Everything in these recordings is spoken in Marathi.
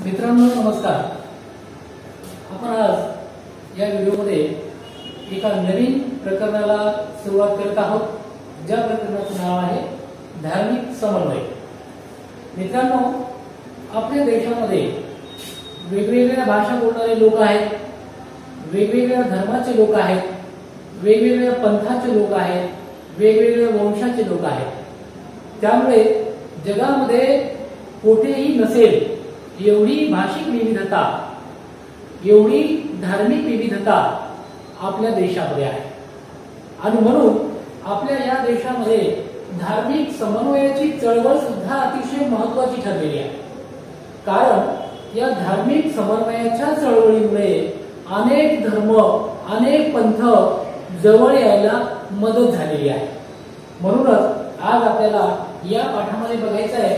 मित्रांनो नमस्कार. आपण आज या व्हिडिओमध्ये एका नवीन प्रकरणाला सुरुवात करत आहोत, ज्या प्रकरणाचं नाव आहे धार्मिक समन्वय. मित्रांनो, आपल्या देशामध्ये वेगवेगळ्या भाषा बोलणारे लोक आहेत, वेगवेगळ्या धर्माचे लोक आहेत, वेगवेगळ्या पंथाचे लोक आहेत, वेगवेगळ्या वंशाचे लोक आहेत. त्यामुळे जगामध्ये कुठेही नसेल एवढी भाषिक विविधता, एवढी धार्मिक विविधता आपल्या देशामध्ये आहे. आणि म्हणून आपल्या या देशामध्ये धार्मिक समन्वयाची चळवळ सुद्धा अतिशय महत्वाची ठरलेली आहे. कारण या धार्मिक समन्वयाच्या चळवळीमुळे अनेक धर्म, अनेक पंथ जवळ यायला मदत झालेली आहे. म्हणूनच आज आपल्याला या पाठामध्ये बघायचं आहे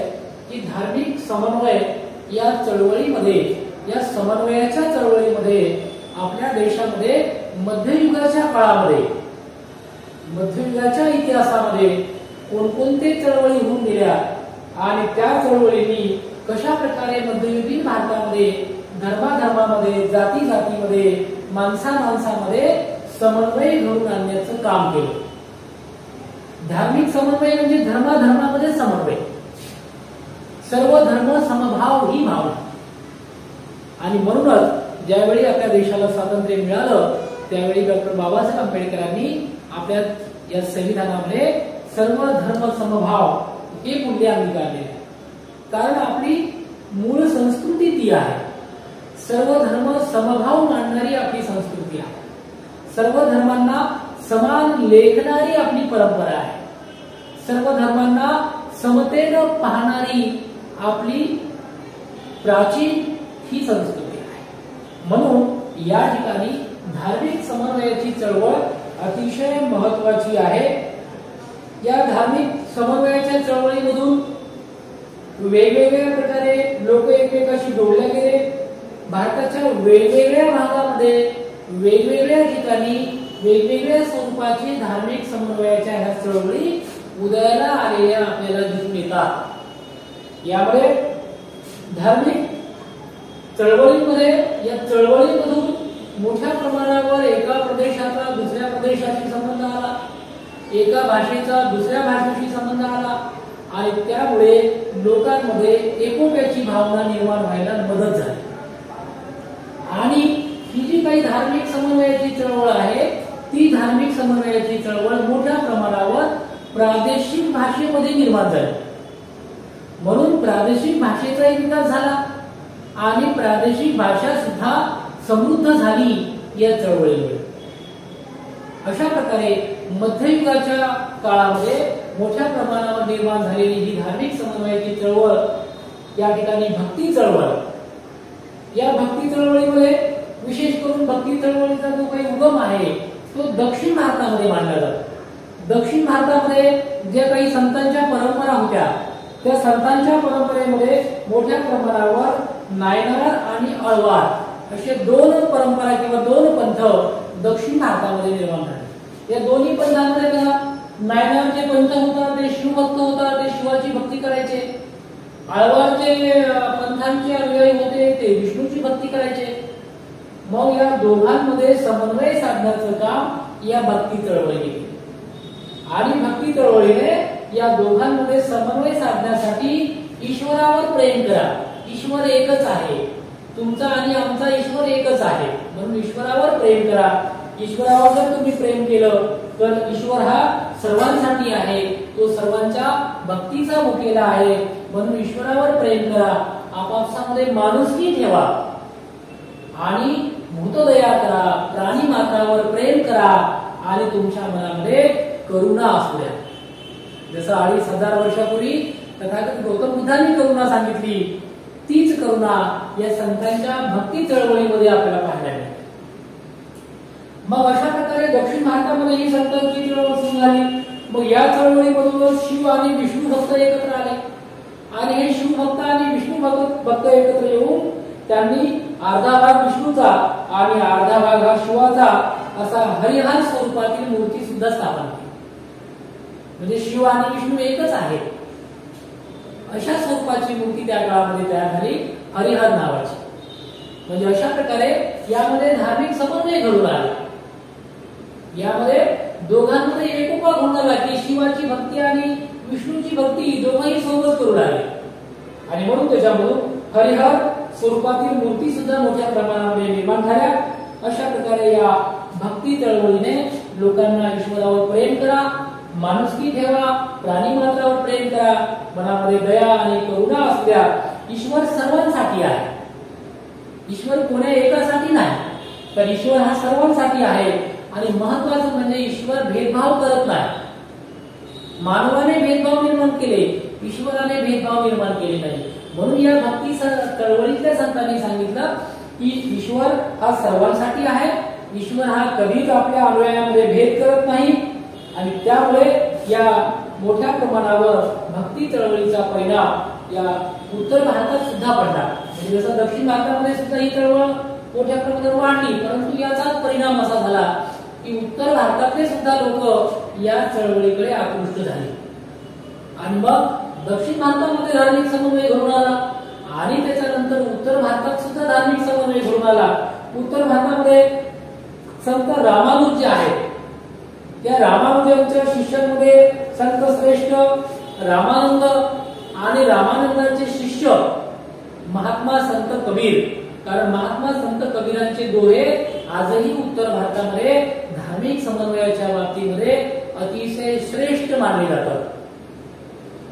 की धार्मिक समन्वय या चळवळीमध्ये, या समन्वयाच्या चळवळीमध्ये आपल्या देशामध्ये मध्ययुगाच्या काळामध्ये, मध्ययुगाच्या इतिहासामध्ये कोणकोणते चळवळी होऊन गेल्या आणि त्या चळवळींनी कशा प्रकारे मध्ययुगीन भारतामध्ये धर्माधर्मामध्ये, जाती जातीमध्ये, माणसामाणसामध्ये समन्वय घडवून आणण्याचं काम केलं. धार्मिक समन्वय म्हणजे धर्माधर्मामध्ये समन्वय, सर्व धर्म समभाव ही भावना. आणि म्हणूनच ज्यावेळी आपल्या देशाला स्वातंत्र्य मिळालं त्यावेळी डॉक्टर बाबासाहेब आंबेडकरांनी आपल्या या संविधानामध्ये सर्व धर्म समभाव हे मूल्य अंगीकारले. कारण आपली मूळ संस्कृती ती आहे. सर्व धर्म समभाव मानणारी आपली संस्कृती आहे. सर्व धर्मांना समान लेखणारी आपली परंपरा आहे. सर्व धर्मांना समतेनं पाहणारी आपली प्राचीन ही संस्कृती आहे. म्हणून या ठिकाणी धार्मिक समन्वयाची चळवळ अतिशय महत्वाची आहे. या धार्मिक समन्वयाच्या चळवळीमधून वेगवेगळ्या प्रकारे लोक एकमेकाशी जोडले गेले. भारताच्या वेगवेगळ्या भागामध्ये, वेगवेगळ्या ठिकाणी वेगवेगळ्या स्वरूपाची धार्मिक समन्वयाच्या ह्या चळवळी उदयाला आलेल्या आपल्याला दिसून येतात. यामुळे धार्मिक चळवळीमध्ये, या चळवळीमधून मोठ्या प्रमाणावर एका प्रदेशाचा दुसऱ्या प्रदेशाशी संबंध आला, एका भाषेचा दुसऱ्या भाषेशी संबंध आला आणि त्यामुळे लोकांमध्ये एकोप्याची भावना निर्माण व्हायला मदत झाली. आणि ही जी काही धार्मिक समन्वयाची चळवळ आहे, ती धार्मिक समन्वयाची चळवळ मोठ्या प्रमाणावर प्रादेशिक भाषेमध्ये निर्माण झाली. म्हणून प्रादेशिक भाषेचाही विकास झाला आणि प्रादेशिक भाषा सुद्धा समृद्ध झाली या चळवळीमुळे. अशा प्रकारे मध्ययुगाच्या काळामध्ये मोठ्या प्रमाणावर निर्माण झालेली ही धार्मिक समन्वयाची चळवळ, या ठिकाणी भक्ती चळवळ, या भक्ती चळवळीमध्ये विशेष करून भक्ती चळवळीचा जो काही उगम आहे तो दक्षिण भारतामध्ये मानला जातो. दक्षिण भारतामध्ये ज्या काही संतांच्या परंपरा होत्या, त्या संतांच्या परंपरेमध्ये मोठ्या प्रमाणावर नायनार आणि अळवार असे दोन परंपरा किंवा दोन पंथ दक्षिण भारतामध्ये निर्माण झाले. या दोन्ही पंथांमध्ये नायनारचे पंथ होता ते शिवभक्त होता, ते शिवाची भक्ती करायचे. अळवारचे पंथांचे अनुयायी होते ते विष्णूची भक्ती करायचे. मग या दोघांमध्ये समन्वय साधण्याचं काम या भक्ती चळवळीने केलं. आणि भक्ती चळवळीने या दोघांमध्ये समन्वय साधण्यासाठी ईश्वरावर प्रेम करा, ईश्वर एकच आहे, तुमचा आणि आमचा ईश्वर एकच आहे, म्हणून ईश्वरावर प्रेम करा. ईश्वरावर जर तुम्ही प्रेम केलं तर ईश्वर हा सर्वांसाठी आहे, तो सर्वांच्या भक्तीचा मुकेला आहे, म्हणून ईश्वरावर प्रेम करा. आपापसामध्ये माणुसकी ठेवा आणि भूतदया करा, प्राणी मात्रावर प्रेम करा आणि तुमच्या मनामध्ये करुणा असू द्या. जसं 2500 वर्षापूर्वी तथागत गौतम बुद्धांनी करुणा सांगितली, तीच करुणा या संतांच्या भक्ती चळवळीमध्ये आपल्याला पाहायला मिळते. मग अशा प्रकारे दक्षिण भारतामध्ये ही संतांची चळवळ सुरू झाली. मग या चळवळीमधून शिव आणि विष्णू भक्त एकत्र आले आणि हे शिवभक्त आणि विष्णू भक्त एकत्र येऊन त्यांनी अर्धा भाग विष्णूचा आणि अर्धा भाग हा शिवाचा असा हरिहर स्वरूपातील मूर्ती सुद्धा स्थापन केली. म्हणजे शिव आणि विष्णू एकच आहे अशा स्वरूपाची मूर्ती त्या काळामध्ये तयार झाली हरिहर नावाची. म्हणजे अशा प्रकारे यामध्ये धार्मिक समन्वय घडून आला. यामध्ये दोघांमध्ये एकोपा घडून आला की शिवाची भक्ती आणि विष्णूची भक्ती दोघंही सोबत करू लागले. आणि म्हणून त्याच्यामधून हरिहर स्वरूपातील मूर्ती सुद्धा मोठ्या प्रमाणामध्ये निर्माण झाल्या. अशा प्रकारे या भक्ती चळवळीने लोकांना ईश्वरावर प्रेम करा, माणुसकी ठेवा, प्राणी मात्रावर प्रेम करा, मनामध्ये दया आणि करुणा असू द्या. ईश्वर सर्वांसाठी आहे. ईश्वर कोण्या एकासाठी नाही, तर ईश्वर हा सर्वांसाठी आहे. आणि महत्वाचं म्हणजे ईश्वर भेदभाव करत नाही. मानवाने भेदभाव निर्माण केले, ईश्वराने भेदभाव निर्माण केले नाही. म्हणून या भक्ती चळवळीतल्या संतांनी सांगितलं की ईश्वर हा सर्वांसाठी आहे. ईश्वर हा कधीच आपल्या अनुयायांमध्ये भेद करत नाही. आणि त्यामुळे या मोठ्या प्रमाणावर भक्ती चळवळीचा परिणाम या उत्तर भारतात सुद्धा पडला. म्हणजे जसं दक्षिण भारतामध्ये सुद्धा ही चळवळ मोठ्या प्रमाणावर वाढली, परंतु याचाच परिणाम असा झाला की उत्तर भारतातले सुद्धा लोक या चळवळीकडे आकृष्ट झाले. आणि मग दक्षिण भारतामध्ये धार्मिक समन्वय घडून आला आणि त्याच्यानंतर उत्तर भारतात सुद्धा धार्मिक समन्वय घडून आला. उत्तर भारतामध्ये संत रामानुज जे आहेत, त्या रामानुजांच्या शिष्यांमध्ये संत श्रेष्ठ रामानंद आणि रामानंदांचे शिष्य महात्मा संत कबीर. कारण महात्मा संत कबीरांचे दोहे आजही उत्तर भारतामध्ये धार्मिक समन्वयाच्या बाबतीमध्ये अतिशय श्रेष्ठ मानले जातात.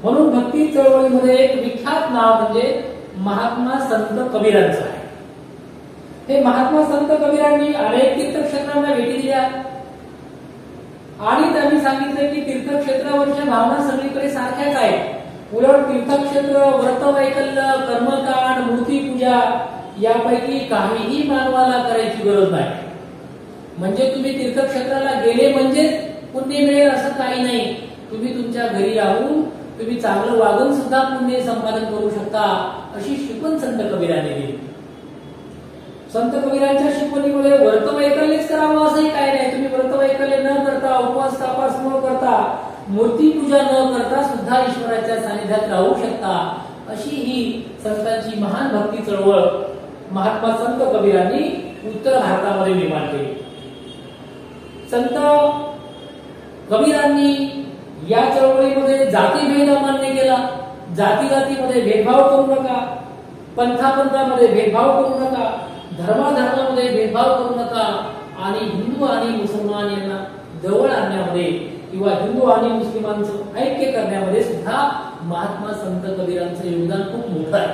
म्हणून भक्ती चळवळीमध्ये एक विख्यात नाव म्हणजे महात्मा संत कबीरांचं आहे. हे महात्मा संत कबीरांनी अनेक तीर्थक्षेत्रांना भेटी दिल्या आणि त्यांनी सांगितले की तीर्थक्षेत्रावरच्या भावना सगळीकडे सारख्याच आहेत. उलट तीर्थक्षेत्र, व्रतवैकल्य, कर्मकांड, मूर्तीपूजा यापैकी काहीही मानवाला करायची गरज नाही. म्हणजे तुम्ही तीर्थक्षेत्राला गेले म्हणजे पुण्य मिळेल असं काही नाही. तुम्ही तुमच्या घरी राहून तुम्ही चांगलं वागून सुद्धा पुण्य संपादन करू शकता, अशी शिकवण संत कबीरांनी दिली. संत कबीरांच्या शिकवणीमुळे व्रतवैकल्यच करावं असंही काय नाही. तुम्ही व्रतवैकल्य न करता, उपवास तापास न करता, मूर्तीपूजा न करता सुद्धा ईश्वराच्या सानिध्यात राहू शकता, अशी ही संतांची महान भक्ती चळवळ महात्मा संत कबीरांनी उत्तर भारतामध्ये निर्माण केली. संत कबीरांनी या चळवळीमध्ये जातीभेद अमान्य केला. जातीमध्ये भेदभाव करू नका, पंथामध्ये भेदभाव करू नका, धर्मामध्ये भेदभाव करू नका. आणि हिंदू आणि मुसलमान यांना जवळ आणण्यामध्ये किंवा हिंदू आणि मुस्लिमांचं ऐक्य करण्यामध्ये सुद्धा महात्मा संत कबीरांचं योगदान खूप मोठं आहे.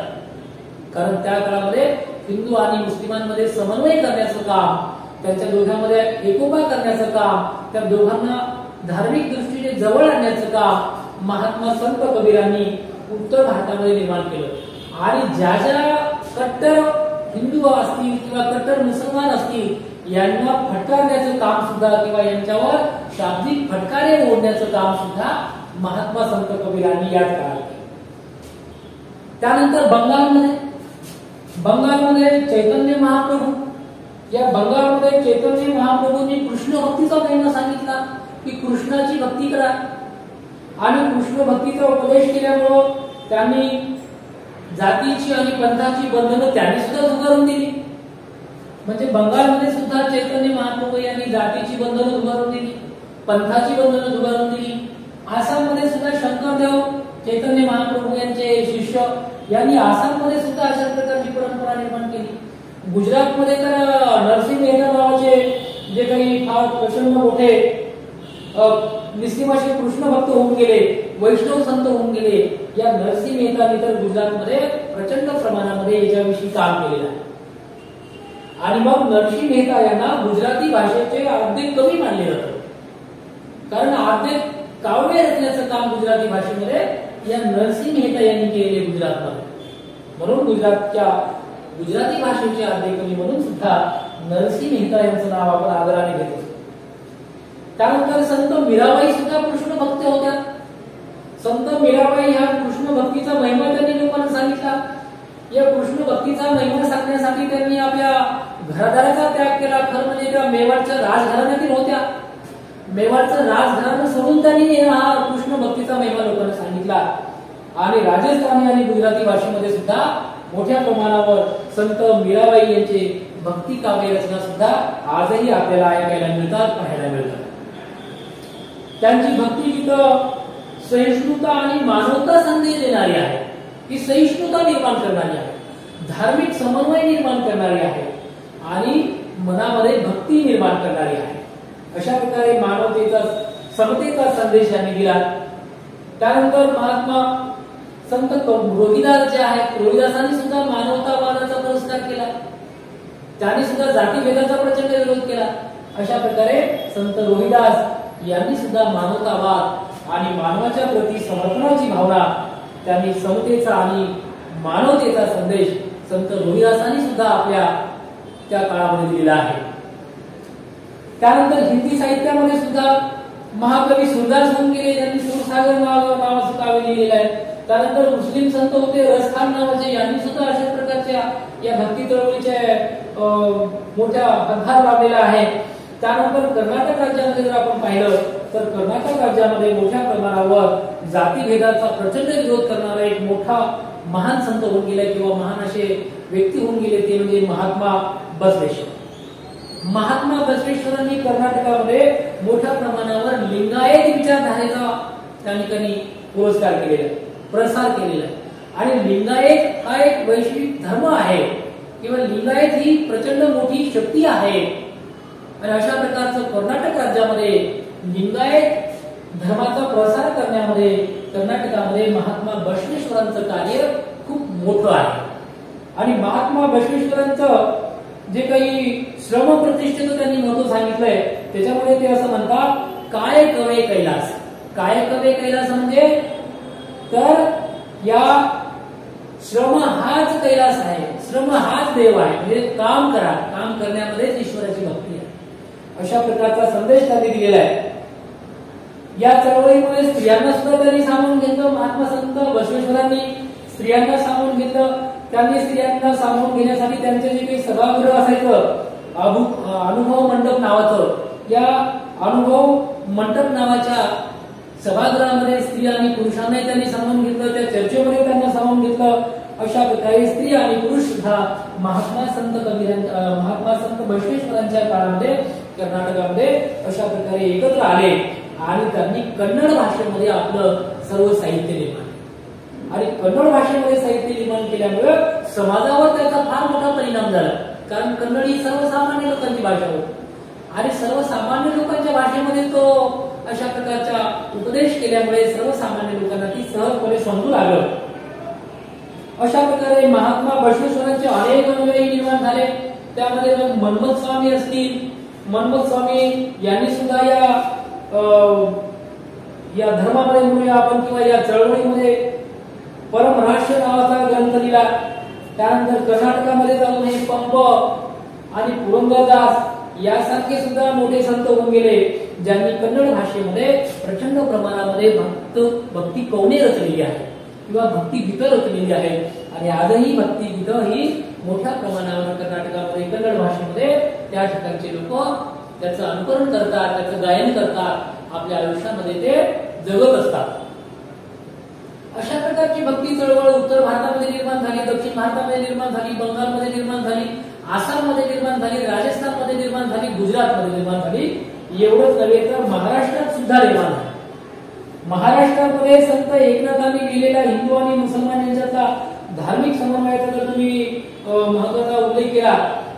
कारण त्या काळामध्ये हिंदू आणि मुस्लिमांमध्ये समन्वय करण्याचं काम, त्यांच्या दोघांमध्ये एकोपा करण्याचं काम, त्या दोघांना धार्मिक दृष्टीने जवळ आणण्याचं काम महात्मा संत कबीरांनी उत्तर भारतामध्ये निर्माण केलं. आणि ज्या ज्या कट्टर हिंदू असतील किंवा कट्टर मुसलमान असतील यांना फटकारण्याचं काम सुद्धा किंवा यांच्यावर शाब्दिक फटकारे ओढण्याचं काम सुद्धा महात्मा संत कबीरांनी याच काळात केलं. त्यानंतर बंगालमध्ये चैतन्य महाप्रभू, या बंगालमध्ये चैतन्य महाप्रभूंनी कृष्ण भक्तीचा महिमा सांगितला की कृष्णाची भक्ती करा. आणि कृष्ण भक्तीचा उपदेश केल्यामुळं त्यांनी जातीची आणि पंथाची बंधनं त्यांनी सुद्धा झुगारून दिली. म्हणजे बंगालमध्ये सुद्धा चैतन्य महाप्रभू यांनी जातीची बंधनं झुगारून दिली, पंथाची बंधनं झुगारून दिली. आसाममध्ये सुद्धा शंकरदेव चैतन्य महाप्रभू यांचे शिष्य यांनी आसाममध्ये सुद्धा अशा प्रकारची परंपरा निर्माण केली. गुजरातमध्ये तर नरसिंह मेहता नावाचे जे काही फार प्रचंड मोठे निस्सीमाशी कृष्ण भक्त होऊन गेले, वैष्णव संत होऊन गेले, या नरसिंह मेहतांनी तर गुजरातमध्ये प्रचंड प्रमाणामध्ये याच्याविषयी काम केलेलं आहे. आणि मग नरसिंह मेहता यांना गुजराती भाषेचे अर्धे कवी मानले जातात. कारण अर्धे काव्य रचण्याचं काम गुजराती भाषेमध्ये या नरसिंह मेहता यांनी केले गुजरातमध्ये. म्हणून गुजराती भाषेचे अर्धे कवी म्हणून सुद्धा नरसिंह मेहता यांचं नाव आपण आदराने घेतो. त्यानंतर संत मीराबाई सुद्धा कृष्ण भक्त होत्या. संत मीराबाई ह्या कृष्ण भक्तीचा महिमा त्यांनी लोकांना सांगितला. या कृष्ण भक्तीचा महिमा सांगण्यासाठी त्यांनी आपल्या घरादाराचा त्याग केला. खरं म्हणजे त्या मेवाडच्या राजघराण्यातील होत्या. मेवाडचं राजघराणं सोडून त्यांनी हा कृष्ण भक्तीचा महिमा लोकांना सांगितला. आणि राजस्थानी आणि गुजराती भाषेमध्ये सुद्धा मोठ्या प्रमाणावर संत मीराबाई यांचे भक्ती काव्य रचना सुद्धा आजही आपल्याला ऐकायला मिळतात, पाहायला मिळतात. त्यांची भक्ती गीतं सहिष्णुता आणि मानवता संदेश देणारी आहे, ही सहिष्णुता निर्माण करणारी आहे, धार्मिक समन्वय निर्माण करणारी आहे आणि मनामध्ये भक्ती निर्माण करणारी आहे. अशा प्रकारे मानवतेचा समतेचा संदेश त्यांनी दिला. त्यानंतर महात्मा संत रोहिदास जे आहेत, रोहिदासांनी सुद्धा मानवतावादाचा पुरस्कार केला, त्यांनी सुद्धा जातीभेदाचा प्रचंड विरोध केला. अशा प्रकारे संत रोहिदास यांनी सुद्धा मानवतावाद आणि मानवाच्या प्रती समर्पणाची भावना, त्यांनी समतेचा आणि मानवतेचा संदेश संत रोहिदासांनी सुद्धा आपल्या त्या काळामध्ये दिलेला आहे. त्यानंतर हिंदी साहित्यामध्ये सुद्धा महाकवी सूरदास होऊन गेले, त्यांनी सूरसागर नावाचं काव्य लिहिलेलं आहे. त्यानंतर मुस्लिम संत होते रसखान नावाचे, यांनी सुद्धा अशा प्रकारच्या या भक्ती चळवळीच्या मोठ्या हातभार लावलेला आहे. त्यानंतर कर्नाटक राज्यामध्ये जर आपण पाहिलं तर कर्नाटक राज्यामध्ये मोठ्या प्रमाणावर जातीभेदाचा प्रचंड विरोध करणारा एक मोठा महान संत होऊन गेला किंवा महान असे व्यक्ती होऊन गेले, ते म्हणजे महात्मा बसवेश्वर. महात्मा बसवेश्वरांनी कर्नाटकामध्ये मोठ्या प्रमाणावर लिंगायत विचारधारेचा त्या ठिकाणी पुरस्कार केलेला आहे, प्रसार केलेला आहे. आणि लिंगायत हा एक वैश्विक धर्म आहे किंवा लिंगायत ही प्रचंड मोठी शक्ती आहे. आणि अशा प्रकारचं कर्नाटक राज्यामध्ये लिंगायत धर्माचा प्रसार करण्यामध्ये कर्नाटकामध्ये महात्मा बसवेश्वरांचं कार्य खूप मोठं आहे. आणि महात्मा बसवेश्वरांचं जे काही श्रम प्रतिष्ठेचं त्यांनी महत्व सांगितलंय, त्याच्यामध्ये ते असं म्हणतात, काय कवे कैलास. काय कवे कैलास म्हणजे तर या श्रम हाच कैलास आहे, श्रम हाच देव आहे, म्हणजे काम करा, काम करण्यामध्येच ईश्वराची भक्ती आहे. अशा प्रकारचा संदेश त्यांनी दिलेला आहे. या चळवळीमुळे स्त्रियांना सुद्धा त्यांनी सामावून घेतलं. महात्मा संत बसवेश्वरांनी स्त्रियांना सामावून घेतलं. त्यांनी स्त्रियांना सामावून घेण्यासाठी त्यांचे जे काही सभागृह असायचं, अनुभव मंडप नावाचं, या अनुभव मंडप नावाच्या सभागृहामध्ये स्त्री आणि पुरुषांनाही त्यांनी सामावून घेतलं, त्या चर्चेमध्ये त्यांना सामावून घेतलं. अशा प्रकारे स्त्री आणि पुरुष सुद्धा महात्मा संत बसवेश्वरांच्या काळामध्ये कर्नाटकामध्ये अशा प्रकारे एकत्र आले आणि त्यांनी कन्नड भाषेमध्ये आपलं सर्व साहित्य निर्माण केलं. आणि कन्नड भाषेमध्ये साहित्य निर्माण केल्यामुळे समाजावर त्याचा फार मोठा परिणाम झाला. कारण कन्नड ही सर्वसामान्य लोकांची भाषा होती आणि सर्वसामान्य लोकांच्या भाषेमध्ये तो अशा प्रकारचा उपदेश केल्यामुळे सर्वसामान्य लोकांना ती सहजपणे समजू लागलं. अशा प्रकारे महात्मा बसवेश्वरांचे अनेक अनुयायी निर्माण झाले. त्यामध्ये मनमथ स्वामी असतील, मनमथ स्वामी यांनी सुद्धा या धर्मामध्ये म्हणूया आपण किंवा या चळवळीमध्ये परमरहस्य नावाचा ग्रंथ लिहिला. त्यानंतर कर्नाटकामध्ये जाऊन हे पंप आणि पुरंदरदास यासारखे सुद्धा मोठे संत होऊन गेले, ज्यांनी कन्नड भाषेमध्ये प्रचंड प्रमाणामध्ये भक्ती कवने रचलेली आहे किंवा भक्ती गीतं रचलेली आहे. आणि आजही भक्ती गीतं ही मोठ्या प्रमाणावर कर्नाटकामध्ये कन्नड भाषेमध्ये त्या ठिकाणचे लोक त्याचं अनुकरण करतात, त्याचं गायन करतात, आपल्या आयुष्यामध्ये ते जगत असतात. अशा प्रकारची भक्ती चळवळ उत्तर भारतामध्ये निर्माण झाली, दक्षिण भारतामध्ये निर्माण झाली, बंगालमध्ये निर्माण झाली, आसाममध्ये निर्माण झाली, राजस्थानमध्ये निर्माण झाली, गुजरातमध्ये निर्माण झाली. एवढंच नव्हे तर महाराष्ट्रात सुद्धा निर्माण झाली. महाराष्ट्रामध्ये संत एकनाथांनी लिहिलेला हिंदू आणि मुसलमान यांच्यातला धार्मिक समन्वयाचा जर तुम्ही महत्वाचा उल्लेख केला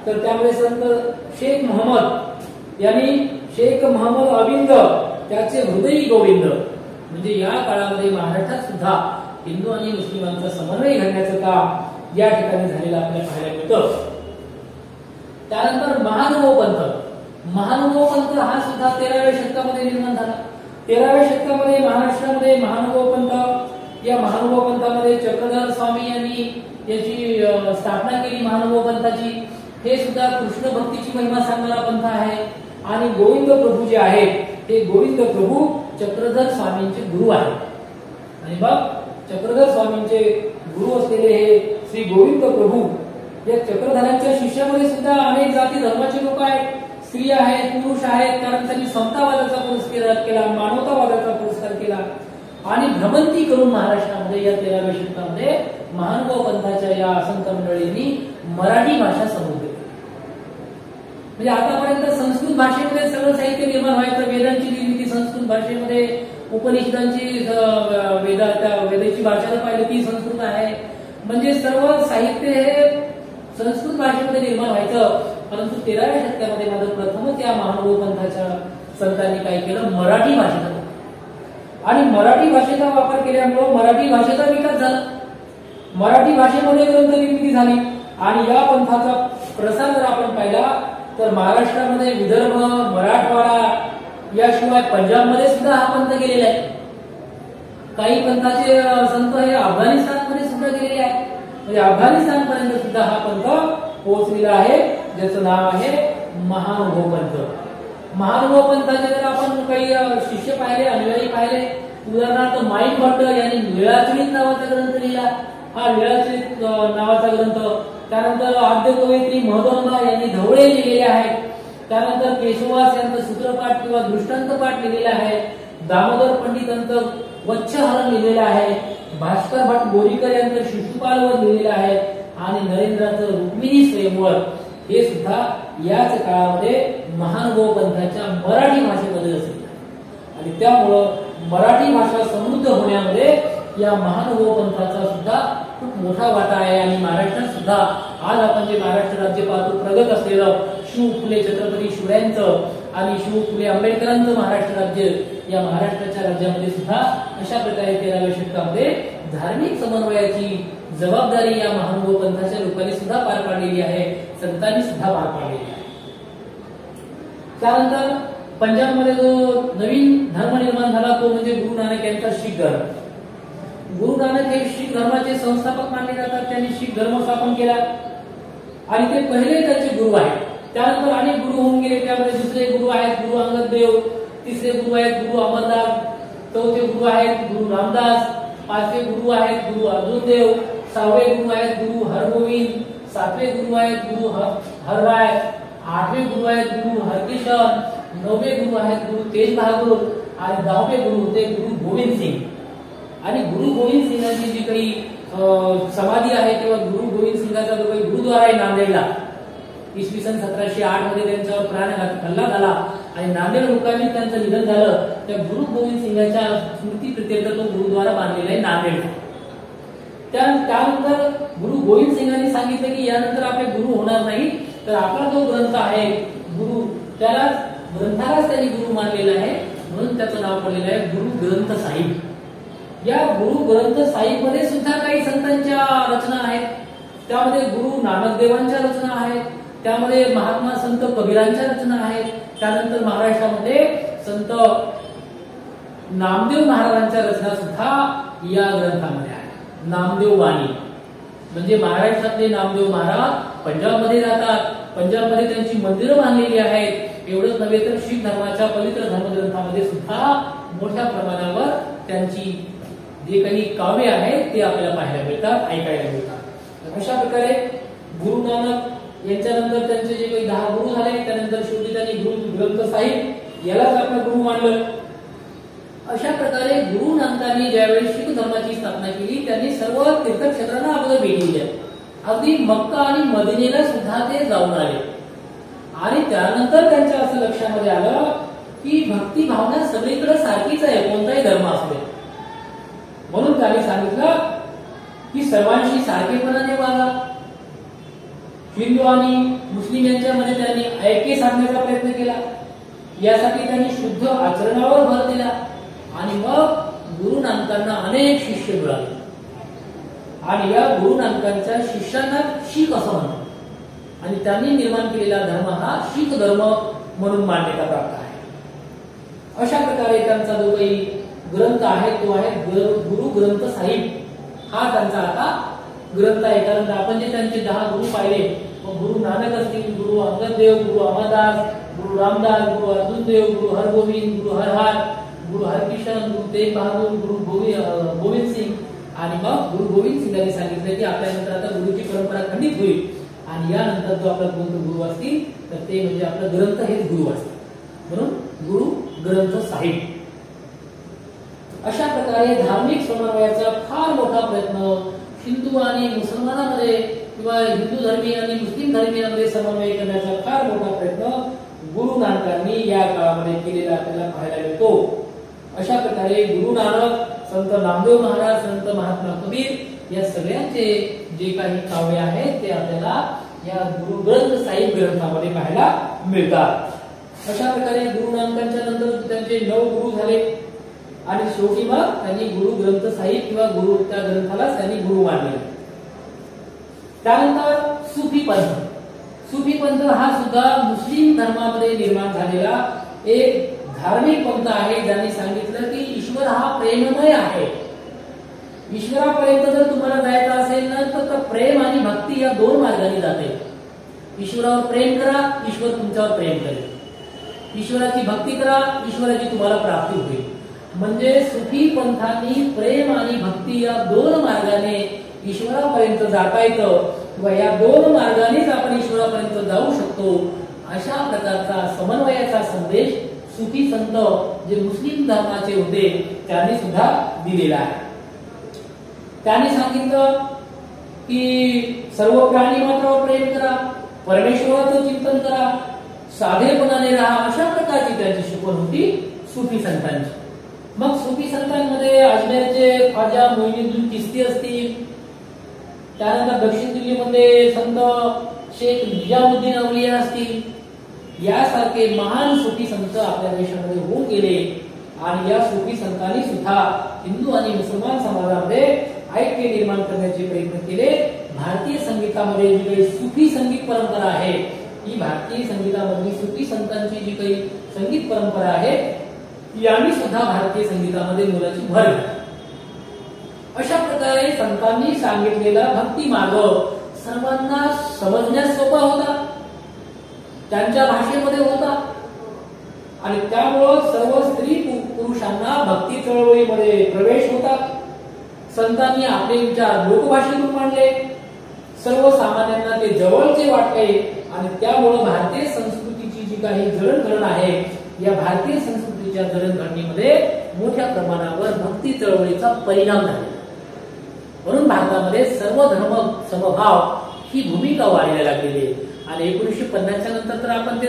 तर त्यामध्ये संत शेख मोहम्मद यांनी शेख मोहम्मद अबिंद त्याचे हृदयी गोविंद, म्हणजे या काळामध्ये महाराष्ट्रात सुद्धा हिंदू आणि मुस्लिमांचा समन्वय घडण्याचं काम या ठिकाणी झालेलं आपल्याला पाहायला मिळतं. त्यानंतर महानुभव पंथ हा सुद्धा 13व्या शतकामध्ये निर्माण झाला. 13व्या शतकामध्ये महाराष्ट्रामध्ये महानुभव पंथ, या महानुभव पंथामध्ये चक्रधर स्वामी यांनी याची स्थापना केली महानुभव पंथाची. हे सुद्धा कृष्ण भक्तीची महिमा सांगणारा पंथ आहे. आणि गोविंद प्रभू जे आहेत ते गोविंद प्रभू चक्रधर स्वामींचे गुरु आहेत. आणि मग चक्रधर स्वामींचे गुरु असलेले हे श्री गोविंद प्रभू या चक्रधरांच्या शिष्यामध्ये सुद्धा अनेक जाती धर्माचे लोक आहेत, स्त्री आहेत, पुरुष आहेत. कारण त्यांनी समतावादाचा पुरस्कार केला, मानवतावादाचा पुरस्कार केला. आणि भ्रमंती करून महाराष्ट्रामध्ये या 13व्या शतकामध्ये महानुभाव पंथाच्या या संत मंडळींनी मराठी भाषा समजली. म्हणजे आतापर्यंत संस्कृत भाषेमध्ये सगळं साहित्य निर्माण व्हायचं, वेदांची निर्मिती संस्कृत भाषेमध्ये, उपनिषदांची वेदाची भाषा पाहिली ती संस्कृत आहे, म्हणजे सर्व साहित्य हे संस्कृत भाषेमध्ये निर्माण व्हायचं. परंतु 13व्या शतकामध्ये मात्र प्रथमच या महानुभाव पंथाच्या संतांनी काय केलं, मराठी भाषेचा आणि मराठी भाषेचा वापर केल्यामुळे मराठी भाषेचा विकास झाला, मराठी भाषेमध्ये ग्रंथ निर्मिती झाली. आणि या पंथाचा प्रसार जर आपण पाहिला तर महाराष्ट्रामध्ये विदर्भ, मराठवाडा याशिवाय पंजाबमध्ये सुद्धा हा पंथ गेलेला आहे. काही पंथाचे संत हे अफगाणिस्तानमध्ये सुद्धा गेलेले आहेत, म्हणजे अफगाणिस्तान पर्यंत सुद्धा हा पंथ पोहोचलेला आहे, ज्याचं नाव आहे महानुभाव पंथ. महानुभाव पंथाचे जर आपण काही शिष्य पाहिले, अनुयायी पाहिले, उदाहरणार्थ माईक भट्ट यांनी लीळाचरित नावाचा ग्रंथ लिहिला, हा लीळाचरित नावाचा ग्रंथ. त्यानंतर आद्य कवयित्री महदंबा यांनी धवळे लिहिलेले आहेत. त्यानंतर केशववास यांचं सूत्रपाठ किंवा दृष्टांत पाठ लिहिलेला आहे. दामोदर पंडितांचं वच्छहरण लिहिलेलं आहे. भास्कर भट बोरीकर यांचं शिशुपालवर लिहिलेलं आहे. आणि नरेंद्राचं रुक्मिणी स्वयंवर हे सुद्धा याच काळामध्ये महानुभाव पंथाच्या मराठी भाषेमध्ये असेल. आणि त्यामुळं मराठी भाषा समृद्ध होण्यामध्ये या महानुभाव पंथाचा सुद्धा खूप मोठा वाटा आहे. आणि महाराष्ट्रात सुद्धा आज आपण जे महाराष्ट्र राज्य पाहतो, प्रगत असलेलं शिव फुले छत्रपती शिवरायांचं आणि शिव फुले आंबेडकरांचं महाराष्ट्र राज्य, या महाराष्ट्राच्या राज्यामध्ये सुद्धा अशा प्रकारे 13व्या शतकामध्ये धार्मिक समन्वयाची जबाबदारी या महानुभाव पंथाच्या लोकांनी सुद्धा पार पाडलेली आहे, संतांनी सुद्धा पार पाडलेली आहे. त्यानंतर पंजाबमध्ये जो नवीन धर्म निर्माण झाला तो म्हणजे गुरु नानक यांचा शीख धर्म. गुरु नानक हे शीख धर्माचे संस्थापक मानले जातात. त्यांनी शीख धर्म स्थापन केला आणि ते पहिले त्यांचे गुरु आहेत. त्यानंतर अनेक गुरु होऊन गेले. त्यामध्ये दुसरे गुरु आहेत गुरु अंगद देव, तिसरे गुरु आहेत गुरु अमरदास, चौथे गुरु आहेत गुरु रामदास, पाचवे गुरु आहेत गुरु अर्जुन देव, सहावे गुरु आहेत गुरु हरगोविंद, सातवे गुरु आहेत गुरु हरराय, आठवे गुरु आहेत गुरु हरकिशन, नववे गुरु आहेत गुरु तेज बहादूर आणि 10वे गुरु होते गुरु गोविंद सिंग. आणि गुरु गोविंद सिंगांची जी काही समाधी आहे किंवा गुरु गोविंद सिंगाचा जो काही गुरुद्वारा आहे नांदेडला, इसवी सन 1708 मध्ये त्यांच्यावर प्राणघात हल्ला झाला आणि नांदेड मुक्कामी त्यांचं निधन झालं. त्या गुरु गोविंद सिंगाच्या स्मृती प्रित्यर्थ तो गुरुद्वारा बांधलेला आहे नांदेड. त्यानंतर गुरु गोविंद सिंगांनी सांगितलं की यानंतर आपले गुरु होणार नाही, तर आपला जो ग्रंथ आहे गुरु, त्याला ग्रंथालाच त्यांनी गुरु मानलेला आहे, म्हणून त्याचं नाव पडलेलं आहे गुरु ग्रंथ साहिब. या गुरु ग्रंथ साहिब मध्ये सुद्धा काही संतांच्या रचना आहेत. त्यामध्ये गुरु नानक देवांच्या रचना आहेत, त्यामध्ये महात्मा संत कबीरांच्या रचना आहेत. त्यानंतर महाराष्ट्रामध्ये संत नामदेव महाराजांच्या रचना सुद्धा या ग्रंथामध्ये आहेत. नामदेव वाणी म्हणजे महाराष्ट्रातले नामदेव महाराज पंजाबमध्ये राहतात, पंजाबमध्ये त्यांची मंदिरं बांधलेली आहेत. एवढंच नव्हे तर शीख धर्माच्या पवित्र धर्मग्रंथामध्ये सुद्धा मोठ्या प्रमाणावर त्यांची जे काही काव्य आहेत ते आपल्याला पाहायला मिळतात, ऐकायला मिळतात. अशा प्रकारे गुरु नानक यांच्यानंतर त्यांचे जे काही 10 गुरु झाले, त्यानंतर शेवटी त्यांनी गुरु ग्रंथ साहिब यालाच आपला गुरु मानलं. अशा प्रकारे गुरु नानकांनी ज्यावेळी शीख धर्माची स्थापना केली त्यांनी सर्व तीर्थक्षेत्रांना अगोदर भेटी दिल्या. अगदी मक्का आणि मदिनेला सुद्धा ते जाऊन आले. आणि त्यानंतर त्यांच्या असं लक्षामध्ये आलं की भक्ती भावना सगळीकडे सारखीच आहे, कोणताही धर्म असले. म्हणून त्यांनी सांगितलं की सर्वांशी सारखेपणाने वागा. हिंदू आणि मुस्लिम यांच्यामध्ये त्यांनी ऐक्य साधण्याचा प्रयत्न केला. यासाठी त्यांनी शुद्ध आचरणावर भर दिला. आणि मग गुरु नानकांना अनेक शिष्य मिळाले आणि या गुरु नानकांच्या शिष्यांना शीख असं म्हणतात. आणि त्यांनी निर्माण केलेला धर्म हा शीख धर्म म्हणून मान्यता प्राप्त आहे. अशा प्रकारे त्यांचा जो काही ग्रंथ आहे तो आहे गुरु ग्रंथ साहिब. हा त्यांचा आता ग्रंथ आहे. कारण आपण जे त्यांचे 10 गुरु पाहिले, गुरु नानक असतील, गुरु अंगद देव, गुरु अमरदास, गुरु रामदास, गुरु अर्जुन देव, गुरु हरगोविंद, गुरु हरहार, गुरु हरकिशन, गुरु तेग बहादूर, गुरु गोविंद सिंग. आणि मग गुरु गोविंद सिंगांनी सांगितलं की आपल्यानंतर आता गुरुची परंपरा खंडित होईल आणि यानंतर जो आपला गुरु असतील तर ते म्हणजे आपला ग्रंथ हेच गुरु असतील. म्हणून गुरु ग्रंथ साहिब. अशा प्रकारे धार्मिक समन्वयाचा फार मोठा प्रयत्न हिंदू आणि मुसलमानांमध्ये किंवा हिंदू धर्मीय आणि मुस्लिम धर्मीयांमध्ये समन्वय करण्याचा फार मोठा प्रयत्न गुरु नानकांनी या काळामध्ये केलेला आपल्याला पाहायला मिळतो. अशा प्रकारे गुरु नानक, संत नामदेव महाराज, संत महात्मा कबीर या सगळ्यांचे जे काही काव्य आहेत ते आपल्याला या गुरु ग्रंथ साहिब ग्रंथामध्ये पाहायला मिळतात. अशा प्रकारे गुरु नानकांच्या नंतर त्यांचे 9 गुरु झाले आणि शेवटी मग त्यांनी गुरु ग्रंथ साहिब किंवा गुरु त्या ग्रंथाला त्यांनी गुरु मानले. त्यानंतर सुफी पंथ. सुफी पंथ हा सुद्धा मुस्लिम धर्मामध्ये निर्माण झालेला एक धार्मिक पंथ आहे, ज्यांनी सांगितलं की ईश्वर हा प्रेममय आहे. ईश्वरापर्यंत जर तुम्हाला जायचं असेल ना तर प्रेम आणि भक्ती या 2 मार्गाने जाते. ईश्वरावर प्रेम करा, ईश्वर तुमच्यावर प्रेम करेल. ईश्वराची भक्ती करा, ईश्वराची तुम्हाला प्राप्ती होईल. म्हणजे सुफी पंथांनी प्रेम आणि भक्ती या 2 मार्गाने ईश्वरापर्यंत जाता येतं किंवा या 2 मार्गानेच आपण ईश्वरापर्यंत जाऊ शकतो. अशा प्रकारचा समन्वयाचा संदेश सुफी संत जे मुस्लिम धर्माचे होते त्यांनी सुद्धा दिलेला आहे. त्यांनी सांगितलं की सर्व प्राणी मात्रावर प्रेम करा, परमेश्वराचं चिंतन करा, साधेपणाने राहा. अशा प्रकारची त्यांची शिकवण होती सुफी संतांची. मग सुफी संतांमध्ये अजमेरचे ख्वाजा मोइनुद्दीन चिश्ती असतील, त्यानंतर दक्षिण दिल्लीमध्ये संत शेख निजामुद्दीन अवलिया असतील, यासारखे महान सुफी संत आपल्या देशामध्ये होऊन गेले. आणि या सुफी संतांनी सुद्धा हिंदू आणि मुसलमान समाजामध्ये ऐक्य निर्माण करण्याचे प्रयत्न केले. भारतीय संगीतामध्ये जी काही सुफी संगीत परंपरा आहे, ही भारतीय संगीतामधली सुफी संतांची जी काही संगीत परंपरा आहे यांनी सुद्धा भारतीय संगीतामध्ये मोलाची भर घातली. अशा प्रकारे संतांनी सांगितलेला भक्ती मार्ग सर्वांना समजण्यास सोपा होता, त्यांच्या भाषेमध्ये होता आणि त्यामुळं सर्व स्त्री पुरुषांना भक्ती चळवळीमध्ये प्रवेश होता. संतांनी आपले विचार लोकभाषेतून मांडले, सर्वसामान्यांना ते जवळचे वाटले आणि त्यामुळं भारतीय संस्कृतीची जी काही जडणघडण आहे या भारतीय संस्कृतीच्या जडणघडणीमध्ये मोठ्या प्रमाणावर भक्ती चळवळीचा परिणाम झाला. म्हणून भारतामध्ये सर्व धर्म समभाव ही भूमिका वाढायला लागलेली आहे. आणि 1950च्या नंतर तर आपण ते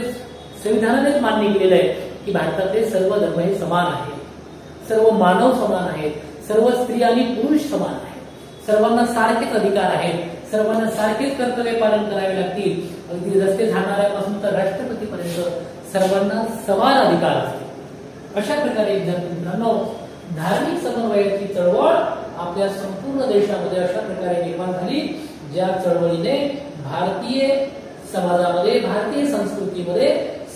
संविधानानेच मान्य केलेलं आहे की भारतातले सर्व धर्म हे समान आहेत, सर्व मानव समान आहेत, सर्व स्त्री आणि पुरुष समान आहेत, सर्वांना सारखेच अधिकार आहेत, सर्वांना सारखेच कर्तव्य पालन करावे लागतील. अगदी रस्ते झाडणाऱ्यापासून तर राष्ट्रपतीपर्यंत सर्वांना समान अधिकार असतील. अशा प्रकारे विद्यार्थी मित्रांनो, धार्मिक समन्वयाची चळवळ आपल्या संपूर्ण देशामध्ये अशा प्रकारे निर्माण झाली, ज्या चळवळीने भारतीय समाजामध्ये, भारतीय संस्कृतीमध्ये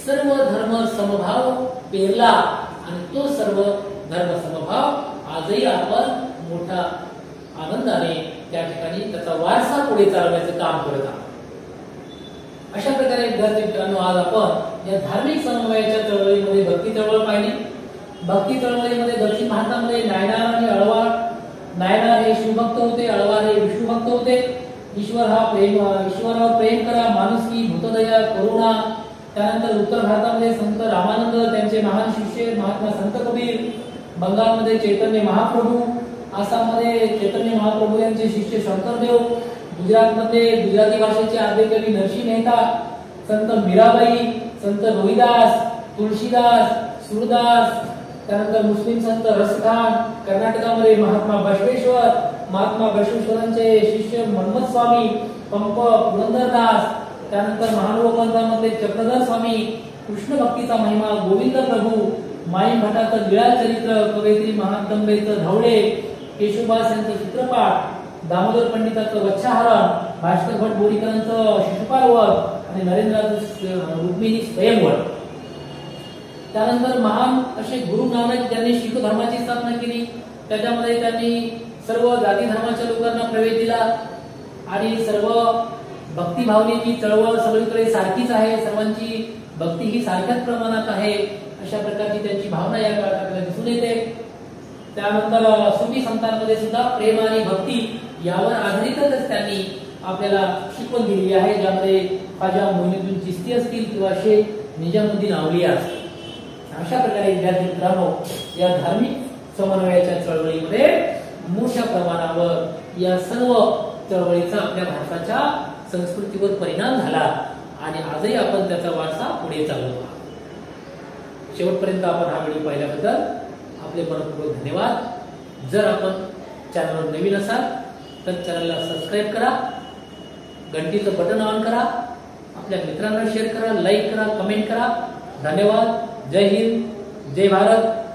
सर्व धर्म समभाव पेरला आणि तो सर्व धर्म समभाव आजही आपण मोठ्या आनंदाने त्या ठिकाणी त्याचा वारसा पुढे चालवण्याचं काम करत आहोत. अशा प्रकारे विद्यार्थी मित्रांनो, आज आपण या धार्मिक समन्वयाच्या चळवळीमध्ये भक्ती चळवळ पाहिली. भक्ती चळवळीमध्ये दक्षिण भारतामध्ये नायनार आणि अळवार. नायनार हे शिवभक्त होते, अळवार हे विष्णुभक्त होते. ईश्वरावर प्रेम करा, माणुसकी, भूतदया, करुणा. त्यानंतर उत्तर भारतामध्ये संत रामानंद, त्यांचे महान शिष्य महात्मा संत कबीर. बंगालमध्ये चैतन्य महाप्रभू. आसाममध्ये चैतन्य महाप्रभू यांचे शिष्य शंकरदेव. गुजरातमध्ये गुजराती भाषेचे आद्य कवी नरसिंह मेहता. संत मीराबाई, संत रोहिदास, तुळशीदास, सूरदास. त्यानंतर मुस्लिम संत रसखान. कर्नाटकामध्ये महात्मा बसवेश्वर, महात्मा बसवेश्वरांचे शिष्य मनमथ स्वामी, पंप पुरंदरदास. त्यानंतर महानुभाव पंथामध्ये चक्रधर स्वामी. कृष्ण भक्तीचा महिमा गोविंद प्रभू. माईम भटाचं लीळा चरित्र, कवयित्री महात्ंबेचं धवळे, केशवदास यांचं चित्रपाट, दामोदर पंडिताचं वच्छाहरण, भास्कर भट बोरीकरांचं शिशुपालवध आणि नरेंद्राचं रुक्मिणी स्वयंवर. त्यानंतर महान असे गुरु नानक ज्यांनी शीख धर्माची स्थापना केली, त्याच्यामध्ये त्यांनी सर्व जाती धर्माच्या लोकांना प्रवेश दिला आणि सर्व भक्तिभावनेची चळवळ सगळीकडे सारखीच आहे, सर्वांची भक्ती ही सारख्याच प्रमाणात आहे, अशा प्रकारची त्यांची भावना या काळात आपल्याला दिसून येते. त्यानंतर सुफी संतांमध्ये सुद्धा प्रेम आणि भक्ती यावर आधारितच त्यांनी आपल्याला शिकवण दिलेली आहे, ज्यामध्ये ख्वाजा मोइनुद्दीन चिश्ती असतील किंवा शेख निजामुद्दीन अवलिया असतील. अशा प्रकारे विद्यार्थी मित्रांनो, या धार्मिक समन्वयाच्या चळवळीमध्ये मोठ्या प्रमाणावर या सर्व चळवळीचा आपल्या भारताच्या संस्कृतीवर परिणाम झाला आणि आजही आपण त्याचा वारसा पुढे चालवतो आहोत। शेवटपर्यंत आपण हा व्हिडिओ पाहिल्याबद्दल आपले मनपूर्वक धन्यवाद। जर आपण चॅनलवर नवीन असाल तर चॅनलला सबस्क्राईब करा, घंटीचं बटन ऑन करा, आपल्या मित्रांना शेअर करा, लाईक करा, कमेंट करा। धन्यवाद। जय हिंद, जय भारत।